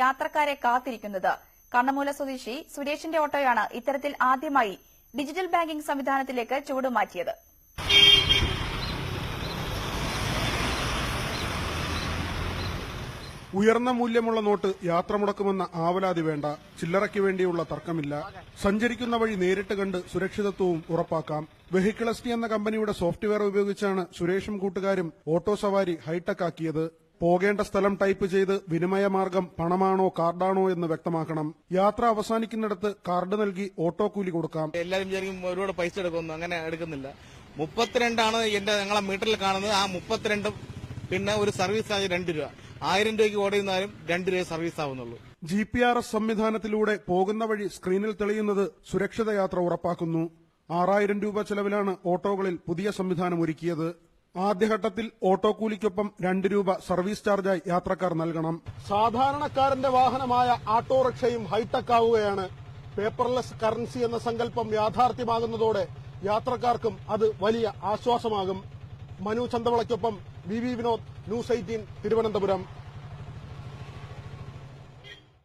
യാത്രക്കാരെ കാത്തിരിക്കുന്നത്. കണ്ണമൂല സ്വദേശി സുരേഷിന്റെ ഓട്ടോയാണ് ഇത്തരത്തിൽ ആദ്യമായി ഡിജിറ്റൽ ബാങ്കിംഗ് സംവിധാനത്തിലേക്ക് ചുവടുമാറ്റിയത്. ഉയർന്ന മൂല്യമുള്ള നോട്ട് യാത്ര മുടക്കുമെന്ന ആവലാതി വേണ്ട. ചില്ലറയ്ക്ക് വേണ്ടിയുള്ള തർക്കമില്ല. സഞ്ചരിക്കുന്ന വഴി നേരിട്ട് കണ്ട് സുരക്ഷിതത്വവും ഉറപ്പാക്കാം. വെഹിക്കിൾ എസ്റ്റി എന്ന കമ്പനിയുടെ സോഫ്റ്റ്വെയർ ഉപയോഗിച്ചാണ് സുരേഷും കൂട്ടുകാരും ഓട്ടോ സവാരി ഹൈടെക് ആക്കിയത്. പോകേണ്ട സ്ഥലം ടൈപ്പ് ചെയ്ത് വിനിമയമാർഗം പണമാണോ കാർഡാണോ എന്ന് വ്യക്തമാക്കണം. യാത്ര അവസാനിക്കുന്നിടത്ത് കാർഡ് നൽകി ഓട്ടോ കൂലി കൊടുക്കാം. എല്ലാവരും വിചാരിക്കും ഒരുപാട് പൈസ എടുക്കുന്നു, അങ്ങനെ എടുക്കുന്നില്ല. 32 ഞങ്ങളെ മീറ്ററിൽ കാണുന്നത്. ആ 32 പിന്നെ ഒരു സർവീസ് ചാർജ് 2 രൂപ. 1000 രൂപയ്ക്ക് ഓടിയിരുന്നാലും 2 രൂപ സർവീസ് ആവുന്നുള്ളൂ. GPS സംവിധാനത്തിലൂടെ പോകുന്ന വഴി സ്ക്രീനിൽ തെളിയുന്നത് സുരക്ഷിത യാത്ര ഉറപ്പാക്കുന്നു. 6000 രൂപ ചെലവിലാണ് ഓട്ടോകളിൽ പുതിയ സംവിധാനം ഒരുക്കിയത്. ആദ്യഘട്ടത്തിൽ ഓട്ടോ കൂലിക്കൊപ്പം 2 രൂപ സർവീസ് ചാർജായി യാത്രക്കാർ നൽകണം. സാധാരണക്കാരന്റെ വാഹനമായ ഓട്ടോറിക്ഷയും ഹൈടെക് ആവുകയാണ്. പേപ്പർലെസ് കറൻസി എന്ന സങ്കല്പം യാഥാർത്ഥ്യമാകുന്നതോടെ യാത്രക്കാർക്കും അത് വലിയ ആശ്വാസമാകും. മനു ചന്തവളയ്ക്കൊപ്പം വി വിനോദ്, ന്യൂസ് 18 തിരുവനന്തപുരം.